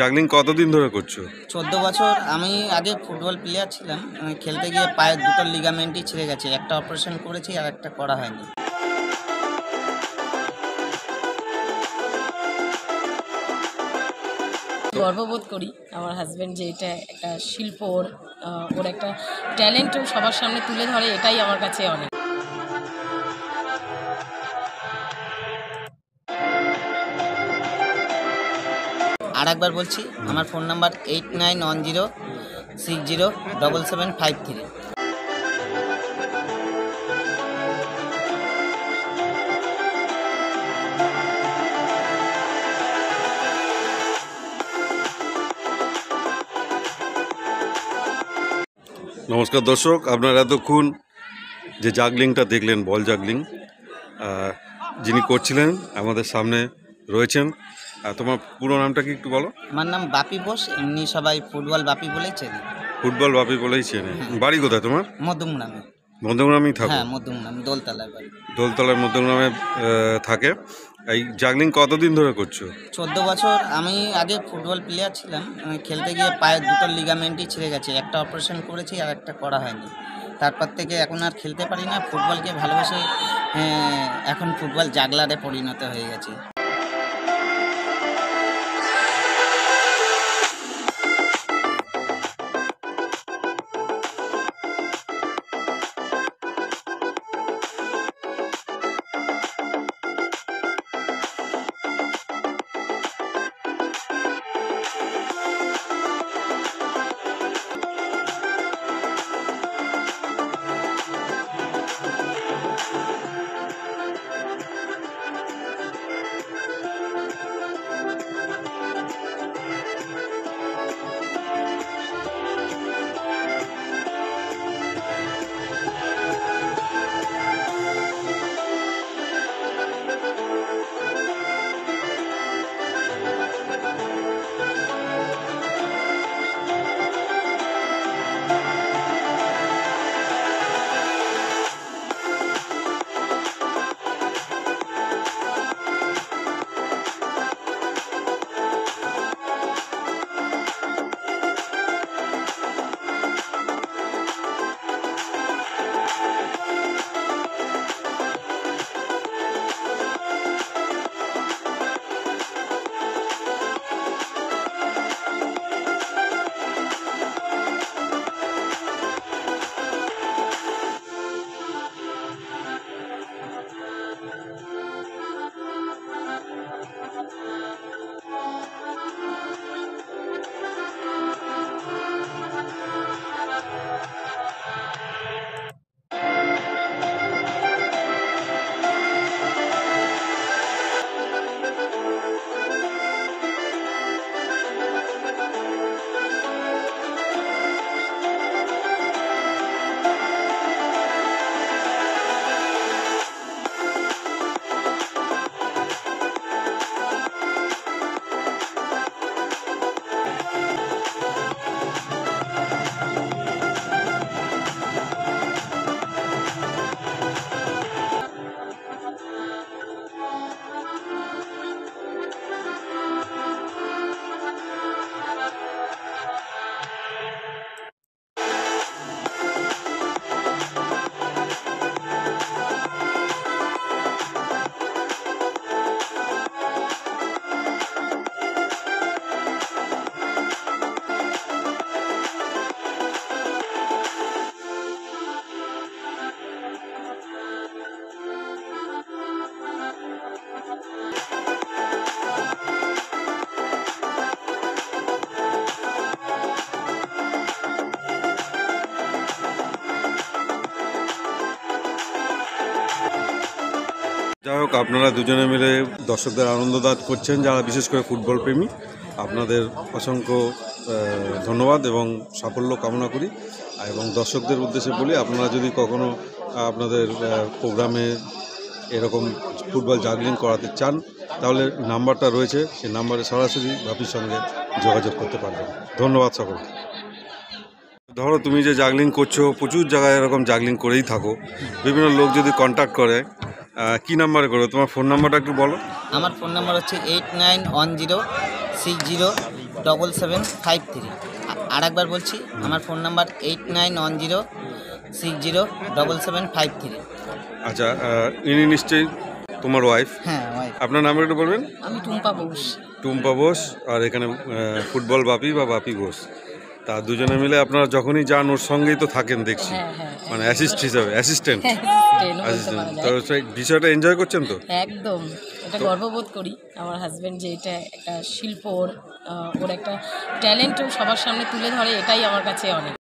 Juggling কতদিন ধরে করছো? 14 বছর। আমি আগে ফুটবল প্লেয়ার ছিলাম। খেলতে গিয়ে পায়ের দুটো লিগামেন্টই ছিঁড়ে গেছে। একটা অপারেশন করেছি আর একটা করা হয়নি। গর্ববোধ করি আমার হাজব্যান্ড যে এটা একটা শিল্প, ওর একটা ট্যালেন্ট সবার সামনে তুলে ধরে, এটাই আমার কাছে অনেক। আর একবার বলছি, আমার ফোন নাম্বার 8910607753। নমস্কার দর্শক, আপনারা এতক্ষণ যে জাগলিংটা দেখলেন, বল জাগলিং, যিনি করছিলেন আমাদের সামনে রয়েছেন। তোমার পুরো নামটা কি একটু বলো? আমার নাম বাপি বোস, এমনি সবাই ফুটবল বাপি বলেই চেনে। ফুটবল বাপি বলেই চেনে। বাড়ি কোথায় তোমার? মধ্যমগ্রামে। মধ্যমগ্রামেই থাকো? হ্যাঁ, মধ্যমগ্রাম, দোলতলায় বাড়ি। দোলতলার মধ্যমগ্রামে থাকে। এই জাগলিং কতদিন ধরে করছো? 14 বছর। আমি আগে ফুটবল প্লেয়ার ছিলাম। খেলতে গিয়ে পায়ের দুটো লিগামেন্টই ছিঁড়ে গেছে। একটা অপারেশন করেছি আর একটা করা হয়নি। তারপর থেকে এখন আর খেলতে পারি না। ফুটবলকে ভালোবেসে এখন ফুটবল জাগলারে পরিণত হয়ে গেছে। যাই হোক, আপনারা দুজনে মিলে দর্শকদের আনন্দ দান করছেন, যারা বিশেষ করে ফুটবল প্রেমী। আপনাদের অসংখ্য ধন্যবাদ এবং সাফল্য কামনা করি। এবং দর্শকদের উদ্দেশ্যে বলি, আপনারা যদি কখনো আপনাদের প্রোগ্রামে এরকম ফুটবল জাগলিং করাতে চান, তাহলে নাম্বারটা রয়েছে, সেই নাম্বারে সরাসরি বাপির সঙ্গে যোগাযোগ করতে পারবেন। ধন্যবাদ সকলকে। ধরো তুমি যে জাগলিং করছো, প্রচুর জায়গায় এরকম জাগলিং করেই থাকো, বিভিন্ন লোক যদি কন্ট্যাক্ট করে, কি নাম্বারে করো? তোমার ফোন নাম্বারটা একটু বলো। আমার ফোন নাম্বার হচ্ছে 891060 89107753। আর একবার বলছি, আমার ফোন নাম্বার 8910607753। আচ্ছা, ইনি নিশ্চয়ই তোমার ওয়াইফ। হ্যাঁ ওয়াইফ। আপনার নাম একটু বলবেন? আমি টুম্পা বোস। টুম্পা বোস, আর এখানে ফুটবল বাপি বা বাপি ঘোষ। তা দুজনে মিলে আপনারা যখনই যান ওর সঙ্গেই তো থাকেন দেখছি, হ্যাঁ হ্যাঁ মানে অ্যাসিস্ট্যান্ট। ট্রেনও বলতে পারা তো যায়। সেই বিষয়টা এনজয় করছেন তো? একদম, এটা গর্ববোধ করি। আমার হাজব্যান্ড যে এটা একটা শিল্প, ওর একটা ট্যালেন্ট সবার সামনে তুলে ধরে, এটাই আমার কাছে অনেক।